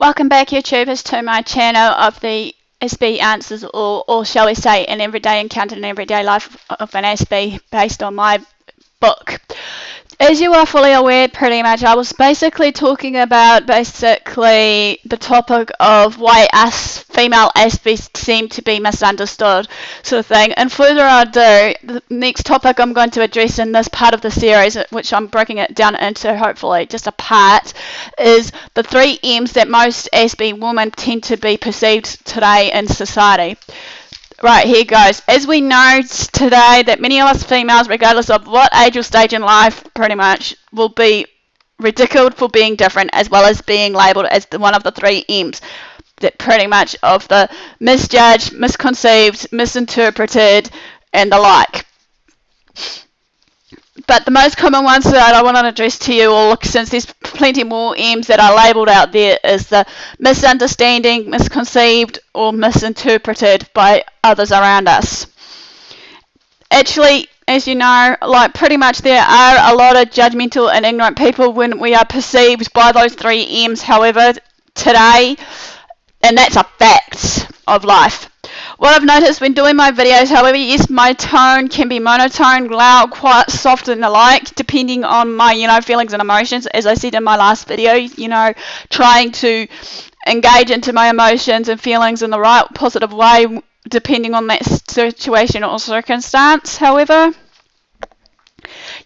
Welcome back, YouTubers, to my channel of the Aspie answers, or shall we say, an everyday encounter and everyday life of an Aspie based on my book. As you are fully aware, pretty much, I was basically talking about the topic of why us female Aspies seem to be misunderstood, sort of thing. And further ado, the next topic I'm going to address in this part of the series, which I'm breaking it down into hopefully just a part, is the 3 M's that most Aspie women tend to be perceived today in society. Right, here goes. As we know today that many of us females, regardless of what age or stage in life, pretty much, will be ridiculed for being different, as well as being labelled as one of the 3 M's. That pretty much of the misjudged, misconceived, misinterpreted, and the like. But the most common ones that I want to address to you all, since there's plenty more M's that are labelled out there, is the misunderstanding, misconceived, or misinterpreted by others around us. Actually, as you know, like pretty much there are a lot of judgmental and ignorant people when we are perceived by those 3 M's, however, today, and that's a fact of life. What I've noticed when doing my videos, however, yes, my tone can be monotone, loud, quiet, soft, and the like, depending on my, feelings and emotions. As I said in my last video, trying to engage into my emotions and feelings in the right, positive way, depending on that situation or circumstance, however.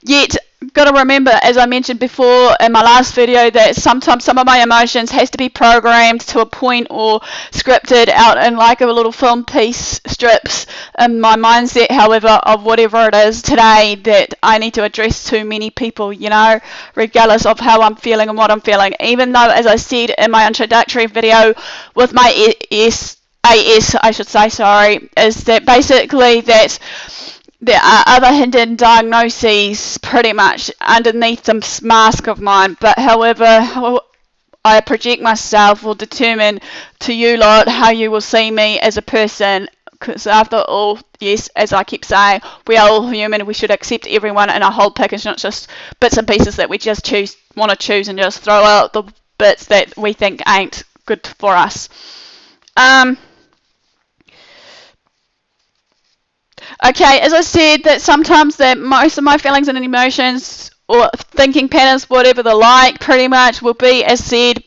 Yet, got to remember, as I mentioned before in my last video, that sometimes some of my emotions has to be programmed to a point or scripted out in like a little film piece strips in my mindset, however, of whatever it is today that I need to address to many people, regardless of how I'm feeling and what I'm feeling. Even though, as I said in my introductory video with my AS, I should say, sorry, is that basically that there are other hidden diagnoses pretty much underneath the mask of mine, but however how I project myself will determine to you lot how you will see me as a person, because after all, yes, as I keep saying, we are all human. We should accept everyone in a whole package, not just bits and pieces that we just want to choose and just throw out the bits that we think ain't good for us. Okay, as I said, that sometimes that most of my feelings and emotions or thinking patterns, whatever the like, pretty much will be, as said,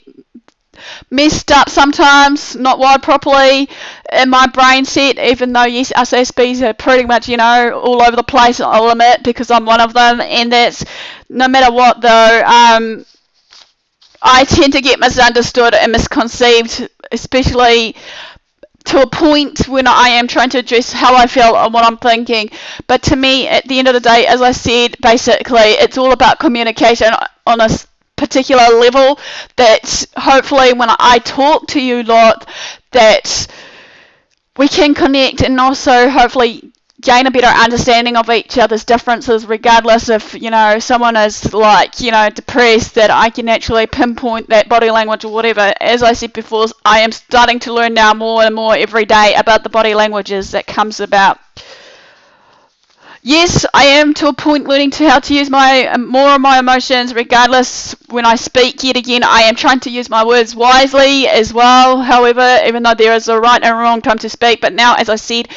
messed up sometimes, not wired properly in my brain set, even though, yes, us Aspies are pretty much, all over the place, I'll admit, because I'm one of them, and that's, no matter what, though, I tend to get misunderstood and misconceived, especially to a point when I am trying to address how I feel and what I'm thinking. But to me, at the end of the day, as I said, basically, it's all about communication on a particular level, that hopefully when I talk to you lot, that we can connect and also hopefully gain a better understanding of each other's differences, regardless if, someone is like, depressed, that I can actually pinpoint that body language or whatever. As I said before, I am starting to learn now more and more every day about the body languages that comes about. Yes, I am to a point learning to how to use more of my emotions, regardless when I speak. Yet again, I am trying to use my words wisely as well. However, even though there is a right and wrong time to speak, but now, as I said,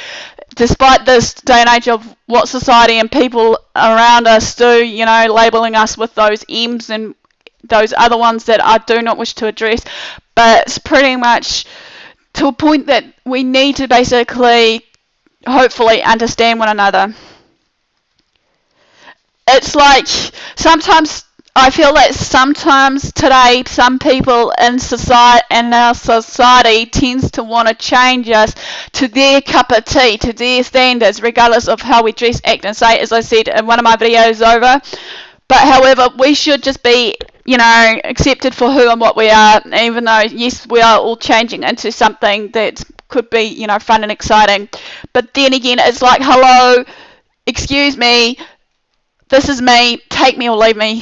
despite this day and age of what society and people around us do, labelling us with those M's and those other ones that I do not wish to address, but it's pretty much to a point that we need to basically, hopefully, understand one another. It's like sometimes I feel that sometimes today some people in society and our society tends to want to change us to their cup of tea, to their standards, regardless of how we dress, act and say, as I said in one of my videos over. But however, we should just be, accepted for who and what we are, even though, yes, we are all changing into something that could be, fun and exciting. But then again, it's like, hello, excuse me, this is me, take me or leave me,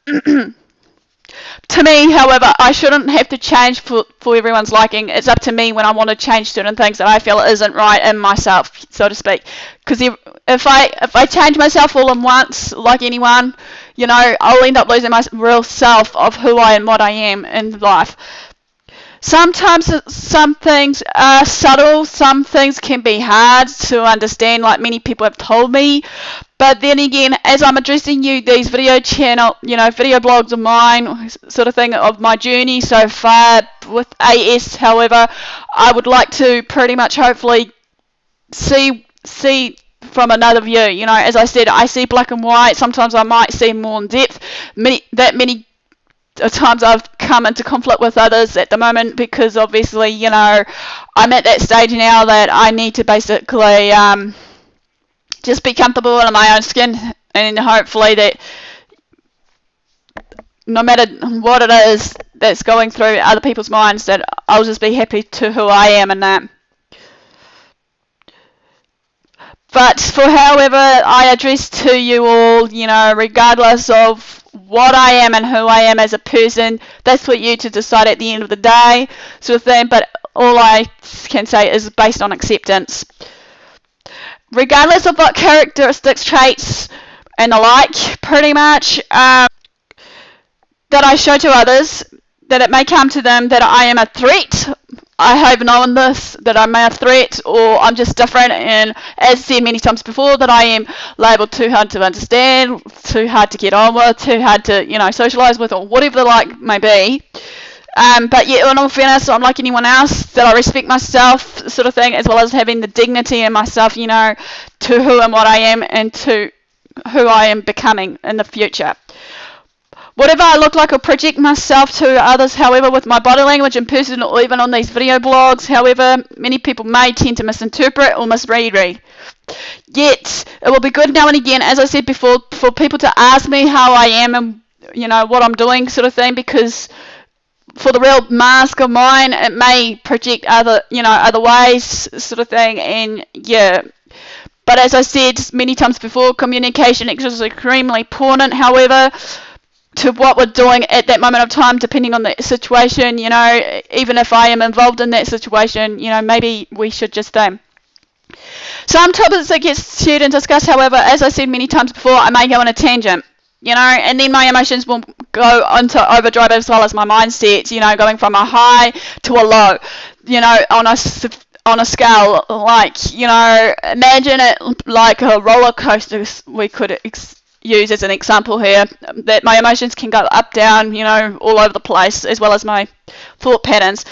To me, however, I shouldn't have to change for everyone's liking. It's up to me when I want to change certain things that I feel isn't right in myself, so to speak. Because if I change myself all at once, like anyone, I'll end up losing my real self of who I and what I am in life. Sometimes some things are subtle, some things can be hard to understand, like many people have told me. But then again, as I'm addressing you, these video channel, video blogs of mine, sort of thing, of my journey so far with AS, however, I would like to pretty much hopefully see from another view. As I said, I see black and white. Sometimes I might see more in depth. Many times I've come into conflict with others at the moment because obviously, I'm at that stage now that I need to basically just be comfortable in my own skin, and hopefully that no matter what it is that's going through other people's minds, that I'll just be happy to who I am and that. But for however I address to you all, regardless of what I am and who I am as a person, that's for you to decide at the end of the day, sort of thing. But all I can say is based on acceptance. Regardless of what characteristics, traits, and the like, pretty much, that I show to others, that it may come to them that I am a threat. I have known this, that I'm a threat, or I'm just different, and as said many times before, that I am labelled too hard to understand, too hard to get on with, too hard to, socialise with, or whatever the like may be. But yeah, in all fairness, I'm like anyone else, that I respect myself, sort of thing, as well as having the dignity in myself, to who and what I am, and to who I am becoming in the future. Whatever I look like or project myself to others, however, with my body language in person or even on these video blogs, however, many people may tend to misinterpret or misread. Yet, it will be good now and again, as I said before, for people to ask me how I am and, what I'm doing, sort of thing, because for the real mask of mine, it may project other ways, sort of thing, and yeah. But as I said many times before, communication is extremely important, however, to what we're doing at that moment of time, depending on the situation, even if I am involved in that situation, maybe we should just some topics that get shared and discussed, however, as I said many times before, I may go on a tangent, and then my emotions will go onto overdrive, as well as my mindset, going from a high to a low, on a scale, like, imagine it like a roller coaster. We could use as an example here, that my emotions can go up, down, all over the place, as well as my thought patterns.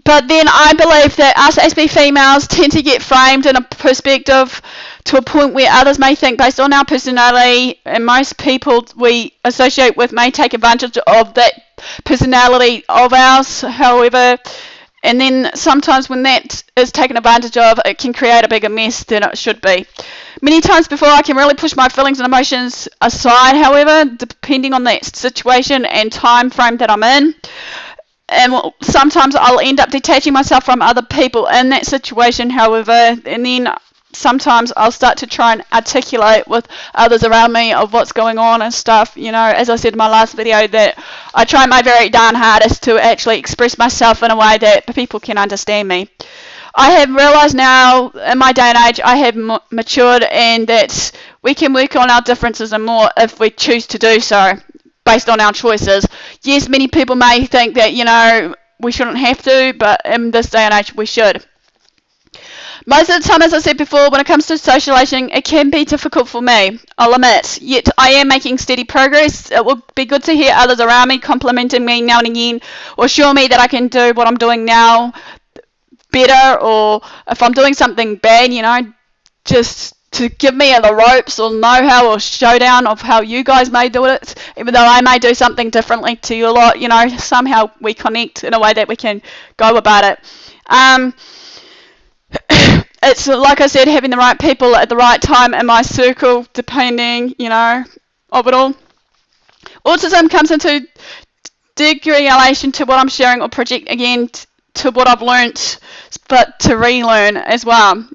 But then I believe that us Aspie females tend to get framed in a perspective to a point where others may think, based on our personality, and most people we associate with may take advantage of that personality of ours, however, and then sometimes when that is taken advantage of, it can create a bigger mess than it should be. Many times before, I can really push my feelings and emotions aside, however, depending on the situation and time frame that I'm in. And sometimes I'll end up detaching myself from other people in that situation, however, and then sometimes I'll start to try and articulate with others around me of what's going on and stuff. As I said in my last video, that I try my very darn hardest to actually express myself in a way that people can understand me. I have realised now, in my day and age, I have matured, and that we can work on our differences and more if we choose to do so, based on our choices. Yes, many people may think that, we shouldn't have to, but in this day and age, we should. Most of the time, as I said before, when it comes to socialising, it can be difficult for me, I'll admit. Yet I am making steady progress. It would be good to hear others around me complimenting me now and again, or show me that I can do what I'm doing now better, or if I'm doing something bad, just to give me the ropes or know-how or showdown of how you guys may do it, even though I may do something differently to you a lot, somehow we connect in a way that we can go about it. It's like I said, having the right people at the right time in my circle, depending, of it all. Autism comes into deregulation to what I'm sharing or project again to what I've learnt, but to relearn as well.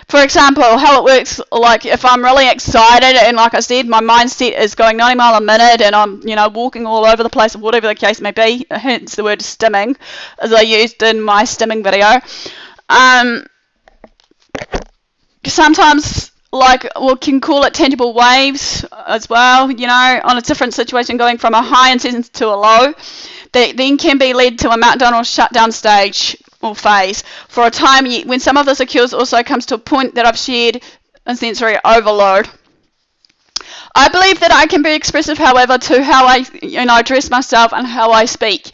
For example, how it works, like if I'm really excited and like I said, my mindset is going 90 miles a minute and I'm, walking all over the place or whatever the case may be, hence the word stimming, as I used in my stimming video. Sometimes, we can call it tangible waves as well, on a different situation, going from a high intensity to a low. that then can be led to a meltdown or shutdown stage or phase. For a time, when some of this occurs, also comes to a point that I've shared in sensory overload. I believe that I can be expressive, however, to how I dress myself and how I speak.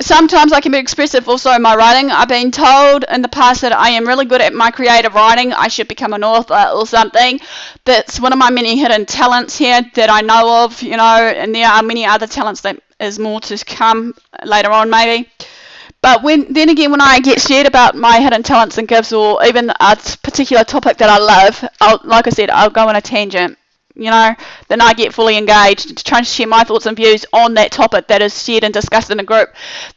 Sometimes I can be expressive also in my writing. I've been told in the past that I am really good at my creative writing. I should become an author or something. That's one of my many hidden talents here that I know of, and there are many other talents that is more to come later on maybe. But then again, when I get shared about my hidden talents and gifts, or even a particular topic that I love, like I said, I'll go on a tangent. Then I get fully engaged, trying to share my thoughts and views on that topic that is shared and discussed in a group.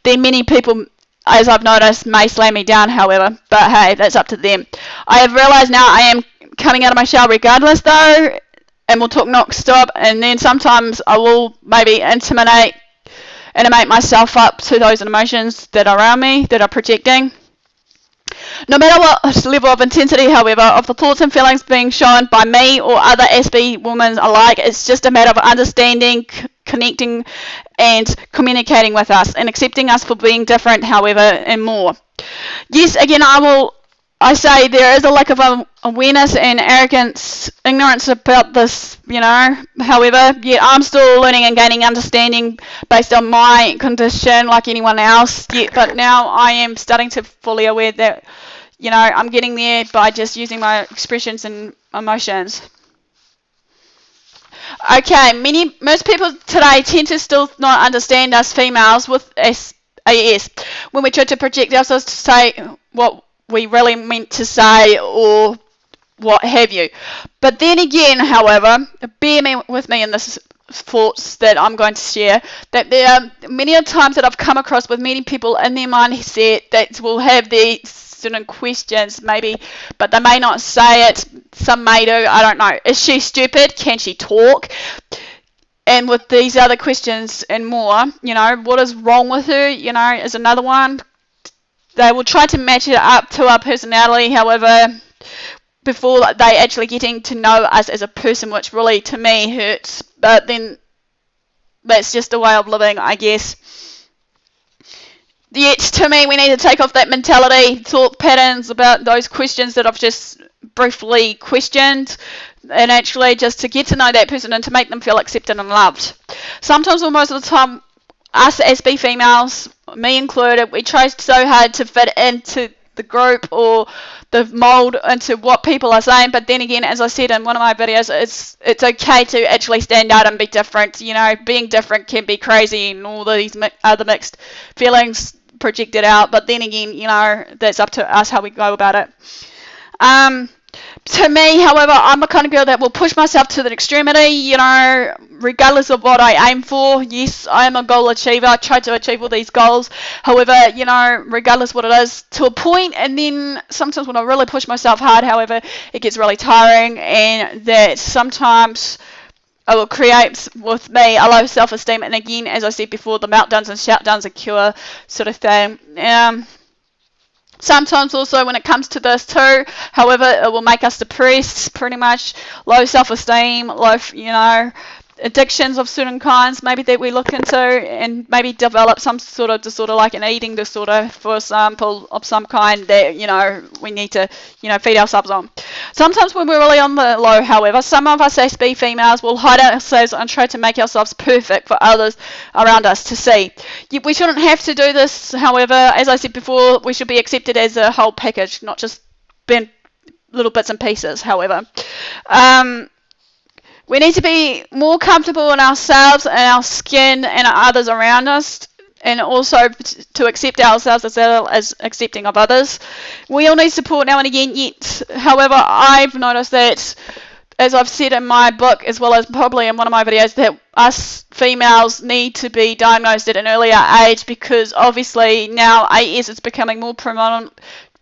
Then many people, as I've noticed, may slam me down, however, but hey, that's up to them. I have realised now I am coming out of my shell regardless, though, and we'll talk non-stop, and then sometimes I will maybe animate myself up to those emotions that are around me, that are projecting. No matter what level of intensity, however, of the thoughts and feelings being shown by me or other Aspie women alike, it's just a matter of understanding, connecting, and communicating with us, and accepting us for being different, however, and more. Yes, again, I say there is a lack of awareness and ignorance about this, However, yet I'm still learning and gaining understanding based on my condition like anyone else. But now I am starting to fully aware that, I'm getting there by just using my expressions and emotions. Okay, most people today tend to still not understand us females with AS when we try to project ourselves to say what we really meant to say or what have you. But then again, however, bear with me in this thoughts that I'm going to share, that there are many times that I've come across with many people in their mindset that will have these certain questions maybe, but they may not say it. Some may do, I don't know. Is she stupid? Can she talk? And with these other questions and more, what is wrong with her, is another one. They will try to match it up to our personality, however, before they actually getting to know us as a person, which really, to me, hurts. But then that's just a way of living, I guess. Yet, to me, we need to take off that mentality, thought patterns about those questions that I've just briefly questioned, and actually just to get to know that person and to make them feel accepted and loved. Sometimes, or most of the time, us Aspie females, me included, we try so hard to fit into the group or the mold into what people are saying, but then again, as I said in one of my videos, it's okay to actually stand out and be different. Being different can be crazy and all these other mixed feelings projected out, but then again, that's up to us how we go about it. To me, however, I'm the kind of girl that will push myself to the extremity, regardless of what I aim for. Yes, I am a goal achiever. I try to achieve all these goals. However, regardless what it is, to a point, and then sometimes when I really push myself hard, however, it gets really tiring, and that sometimes it will create with me a low self-esteem, and again, as I said before, the meltdowns and shutdowns occur sort of thing. Sometimes also when it comes to this too, however, it will make us depressed, pretty much, low self-esteem, low, addictions of certain kinds, maybe that we look into, and maybe develop some sort of disorder, like an eating disorder, for example, of some kind that, we need to, feed ourselves on. Sometimes when we're really on the low, however, some of us Aspie females will hide ourselves and try to make ourselves perfect for others around us to see. We shouldn't have to do this, however, as I said before, we should be accepted as a whole package, not just little bits and pieces, however. We need to be more comfortable in ourselves and our skin and others around us, and also to accept ourselves as well as accepting of others. We all need support now and again, yet, however, I've noticed that, as I've said in my book, as well as probably in one of my videos, that us females need to be diagnosed at an earlier age, because obviously now AS is becoming more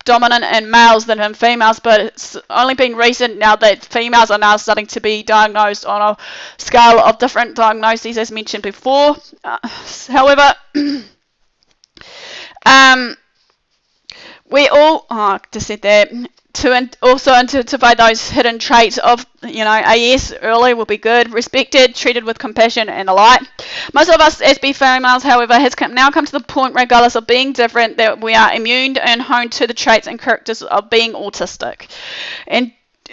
dominant in males than in females, but it's only been recent now that females are now starting to be diagnosed on a scale of different diagnoses, as mentioned before. However, we all, I just said that, also identify those hidden traits of, a yes early will be good, respected, treated with compassion and the like. Most of us Aspie females, however, has now come to the point, regardless of being different, that we are immune and honed to the traits and characters of being autistic, and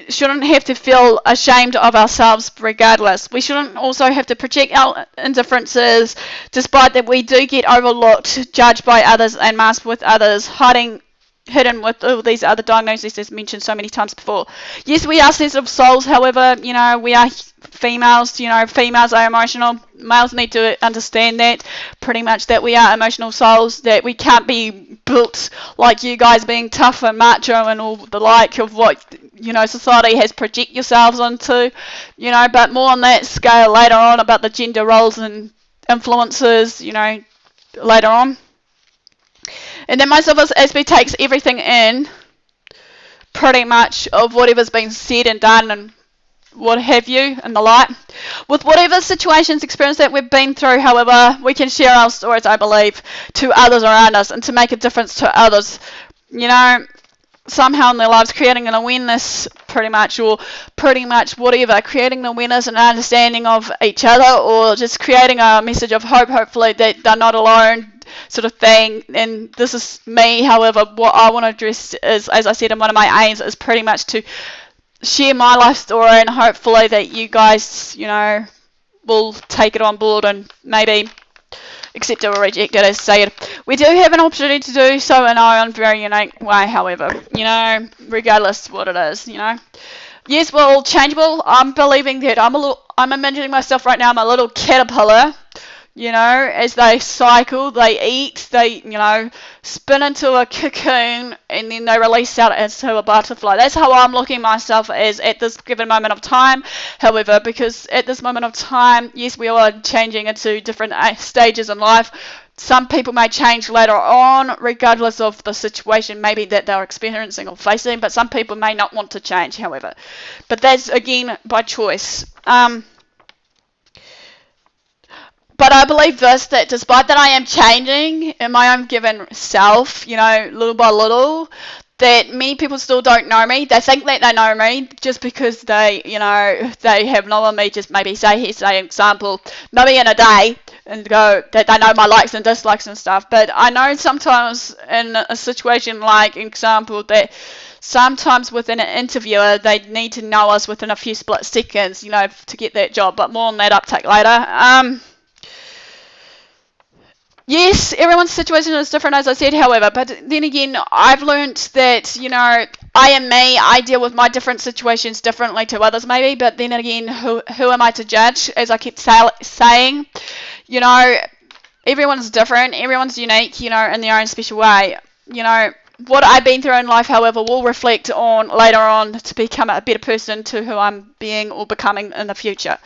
shouldn't have to feel ashamed of ourselves regardless. We shouldn't also have to project our indifferences, despite that we do get overlooked, judged by others and masked with others, hidden with all these other diagnoses as mentioned so many times before. Yes, we are sensitive souls, however, we are females, females are emotional. Males need to understand that, pretty much, that we are emotional souls, that we can't be built like you guys being tough and macho and all the like of what, society has project yourselves onto, but more on that scale later on about the gender roles and influences, later on. And then most of us, as we takes everything in, pretty much, of whatever's been said and done and what have you and the like. With whatever situations, experience that we've been through, however, we can share our stories, I believe, to others around us and to make a difference to others, somehow in their lives, creating an awareness, pretty much, or pretty much whatever, creating an awareness and understanding of each other, or just creating a message of hope, hopefully, that they're not alone, sort of thing. And this is me, however, what I want to address is, as I said in one of my aims, is pretty much to share my life story, and hopefully that you guys, will take it on board and maybe accept it or reject it, as said. We do have an opportunity to do so in our own very unique way, however, regardless what it is, Yes, we're all changeable. I'm believing that I'm imagining myself right now, I'm a little caterpillar, as they cycle, they eat, they, spin into a cocoon, and then they release out into a butterfly. That's how I'm looking myself as at this given moment of time. However, because at this moment of time, yes, we are changing into different stages in life. Some people may change later on, regardless of the situation maybe that they're experiencing or facing, but some people may not want to change, however. But that's, again, by choice. But I believe this, that despite that I am changing in my own given self, little by little, that many people still don't know me. They think that they know me just because they, they have known me, just maybe say example, know me in a day, and go that they know my likes and dislikes and stuff. But I know sometimes in a situation like example that sometimes within an interviewer they need to know us within a few split seconds, to get that job. But more on that uptake later. Yes, everyone's situation is different, as I said, however, but then again, I've learnt that, I am me, I deal with my different situations differently to others maybe, but then again, who am I to judge, as I keep saying, everyone's different, everyone's unique, in their own special way, what I've been through in life, however, will reflect on later on to become a better person to who I'm being or becoming in the future.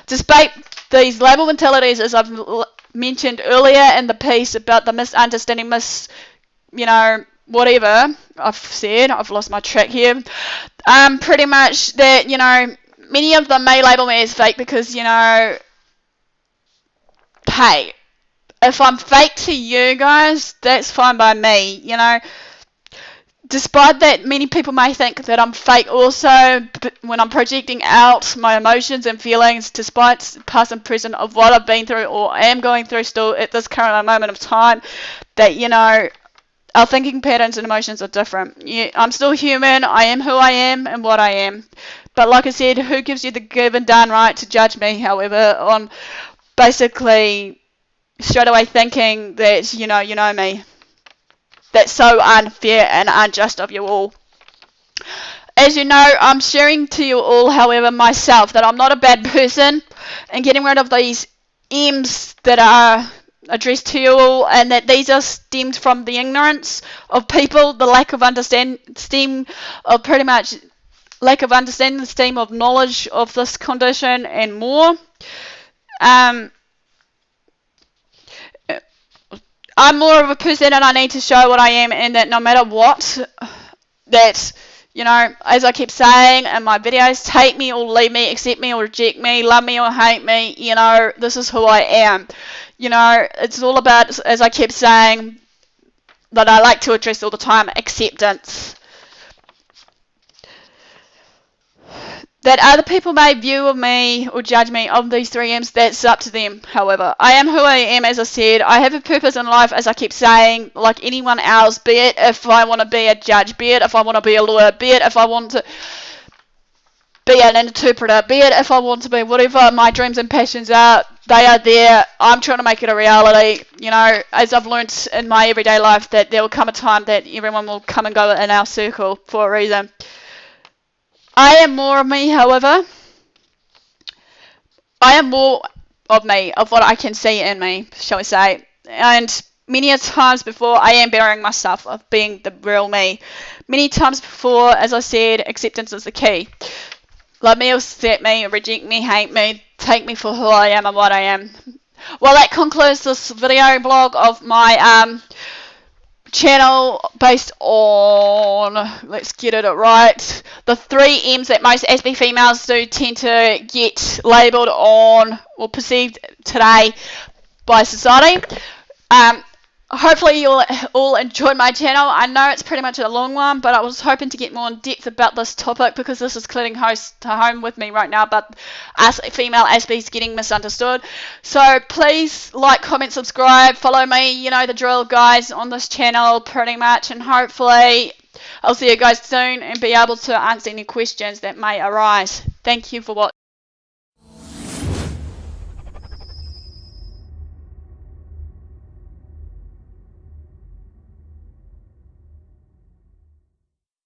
Despite these label mentalities, as I've mentioned earlier in the piece about the misunderstanding, whatever I've said, I've lost my track here. Pretty much that, many of them may label me as fake because, hey, if I'm fake to you guys, that's fine by me, Despite that, many people may think that I'm fake also when I'm projecting out my emotions and feelings, despite past and present of what I've been through or am going through still at this current moment of time, that, our thinking patterns and emotions are different. Yeah, I'm still human, I am who I am and what I am. But like I said, who gives you the give and done right to judge me, however, on basically straight away thinking that, you know me. That's so unfair and unjust of you all. As you know, I'm sharing to you all, however, myself, that I'm not a bad person, and getting rid of these M's that are addressed to you all, and that these are stemmed from the ignorance of people, the lack of understanding, of pretty much lack of understanding, the steam of knowledge of this condition, and more. I'm more of a person and I need to show what I am, and that no matter what, that, as I keep saying in my videos, take me or leave me, accept me or reject me, love me or hate me, this is who I am. It's all about, as I keep saying, that I like to address all the time, acceptance. That other people may view me or judge me on these 3Ms, that's up to them. However, I am who I am, as I said. I have a purpose in life, as I keep saying, like anyone else, be it if I want to be a judge, be it if I want to be a lawyer, be it if I want to be an interpreter, be it if I want to be whatever my dreams and passions are, they are there. I'm trying to make it a reality. You know, as I've learnt in my everyday life, that there will come a time that everyone will come and go in our circle for a reason. I am more of me, however. I am more of me, of what I can see in me, shall we say. And many a times before, I am burying myself of being the real me. Many times before, as I said, acceptance is the key. Love me or accept me, reject me, hate me, take me for who I am and what I am. Well, that concludes this video blog of my channel based on, let's get it right, the 3Ms that most Aspie females do tend to get labelled on or perceived today by society. Hopefully you'll all enjoy my channel. I know it's pretty much a long one, but I was hoping to get more in depth about this topic because this is clearing host to home with me right now, but us female Aspies getting misunderstood. So please like, comment, subscribe, follow me, you know the drill, guys, on this channel pretty much, and hopefully I'll see you guys soon and be able to answer any questions that may arise. Thank you for watching.